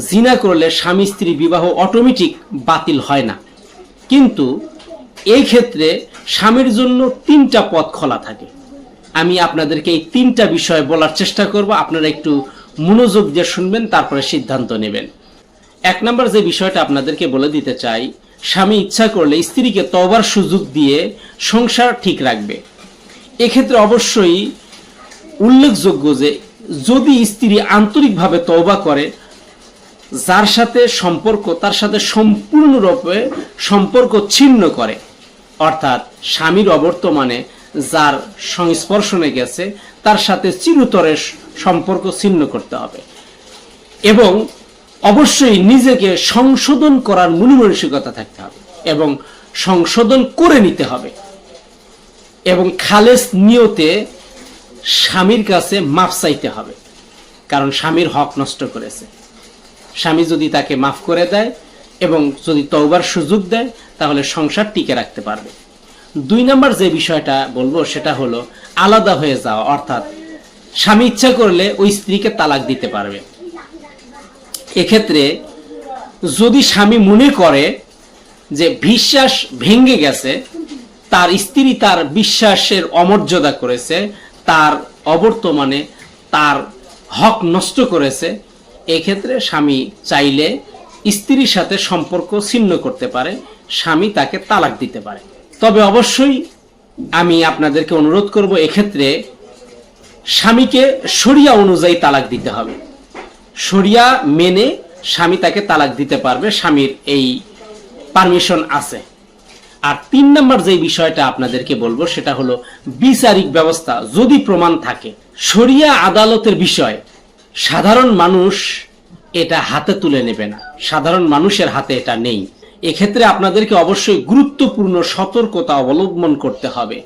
জিনা করলে স্বামী স্ত্রী বিবাহ অটোমেটিক বাতিল হয় না, কিন্তু এই ক্ষেত্রে স্বামীর জন্য 3টা পথ খোলা থাকে। আমি আপনাদেরকে এই 3টা বিষয় বলার চেষ্টা করব, আপনারা একটু মনোযোগ দিয়ে শুনবেন, তারপরে সিদ্ধান্ত নেবেন। 1 নম্বর যে বিষয়টা আপনাদেরকে বলে দিতে চাই, স্বামী ইচ্ছা করলে স্ত্রীকে তওবার সুযোগ দিয়ে সংসার ঠিক রাখবে। এক্ষেত্রে অবশ্যই উল্লেখযোগ্য যে যদি স্ত্রী আন্তরিকভাবে তওবা করে, যার সাথে সম্পর্ক তার সাথে সম্পূর্ণরূপে সম্পর্ক ছিন্ন করে, অর্থাৎ স্বামীর অবর্তমানে যার সংস্পর্শনে গেছে তার সাথে চিরতরে সম্পর্ক ছিন্ন করতে হবে এবং অবশ্যই নিজেকে সংশোধন করার মনোমানসিকতা থাকতে হবে এবং সংশোধন করে নিতে হবে এবং খালেস নিয়তে স্বামীর কাছে মাফ চাইতে হবে, কারণ স্বামীর হক নষ্ট করেছে। স্বামী যদি তাকে মাফ করে দেয় এবং যদি তওবার সুযোগ দেয় তাহলে সংসার টিকে রাখতে পারবে। 2 নম্বর যে বিষয়টা বলবো সেটা হলো আলাদা হয়ে যাওয়া, অর্থাৎ স্বামী ইচ্ছা করলে ওই স্ত্রীকে তালাক দিতে পারবে। এক্ষেত্রে যদি স্বামী মনে করে যে বিশ্বাস ভেঙে গেছে, তার স্ত্রী তার বিশ্বাসের অমর্যাদা করেছে, তার অবর্তমানে তার হক নষ্ট করেছে, এক্ষেত্রে স্বামী চাইলে স্ত্রীর সাথে সম্পর্ক ছিন্ন করতে পারে, স্বামী তাকে তালাক দিতে পারে। তবে অবশ্যই আমি আপনাদেরকে অনুরোধ করব, এক্ষেত্রে স্বামীকে শরিয়া অনুযায়ী তালাক দিতে হবে। শরিয়া মেনে স্বামী তাকে তালাক দিতে পারবে, স্বামীর এই পারমিশন আছে। আর 3 নম্বর যে বিষয়টা আপনাদেরকে বলবো সেটা হলো বিচারিক ব্যবস্থা। যদি প্রমাণ থাকে, শরিয়া আদালতের বিষয় সাধারণ মানুষ এটা হাতে তুলে নেবে না, সাধারণ মানুষের হাতে এটা নেই। এক্ষেত্রে আপনাদেরকে অবশ্যই গুরুত্বপূর্ণ সতর্কতা অবলম্বন করতে হবে।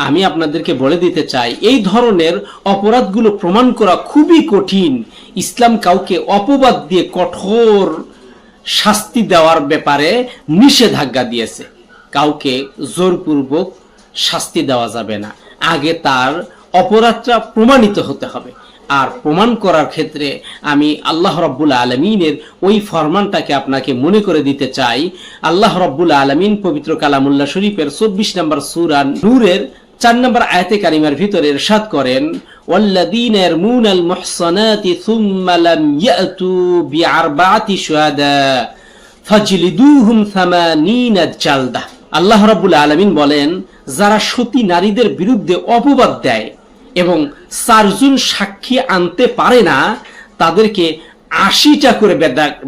আমি আপনাদেরকে বলে দিতে চাই, এই ধরনের অপরাধগুলো প্রমাণ করা খুবই কঠিন। ইসলাম কাউকে অপবাদ দিয়ে কঠোর শাস্তি দেওয়ার ব্যাপারে নিষেধাজ্ঞা দিয়েছে। কাউকে জোরপূর্বক শাস্তি দেওয়া যাবে না, আগে তার অপরাধটা প্রমাণিত হতে হবে। আর প্রমাণ করার ক্ষেত্রে আমি আল্লাহ রাব্বুল আলামিনের ওই ফরমানটাকে আপনাকে মনে করে দিতে চাই। আল্লাহ রাব্বুল আলামিন পবিত্র কালামুল্লাহ শরীফের 24 নম্বর সূরা নূরের 4 নম্বর আয়াতে কারিমার ভিতরে ইরশাদ করেন, ওয়াল্লাযীনা ইয়ারমুনাল মুহসানাতি সুম্মা লাম ইয়াতু বিআরবাআতি শুহাদা ফাজলিদুহুম 80 জালদা। আল্লাহ রাব্বুল আলামিন বলেন, যারা সতী নারীদের বিরুদ্ধে অপবাদ দেয় এবং 4 জন সাক্ষী আনতে পারে না, তাদেরকে 80টা করে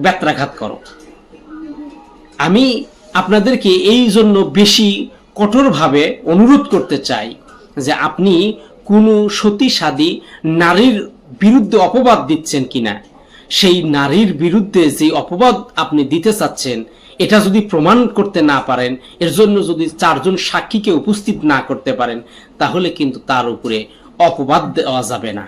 বেত্রাঘাত করো। আমি আপনাদেরকে এই জন্য বেশি কঠোরভাবে অনুরোধ করতে চাই যে আপনি কোনো সতী সাদী নারীর বিরুদ্ধে অপবাদ দিচ্ছেন কিনা, সেই নারীর বিরুদ্ধে যে অপবাদ আপনি দিতে চাচ্ছেন এটা যদি প্রমাণ করতে না পারেন, এর জন্য যদি 4 জন সাক্ষীকে উপস্থিত না করতে পারেন, তাহলে কিন্তু তার উপরে অপবাদ দেওয়া যাবে না।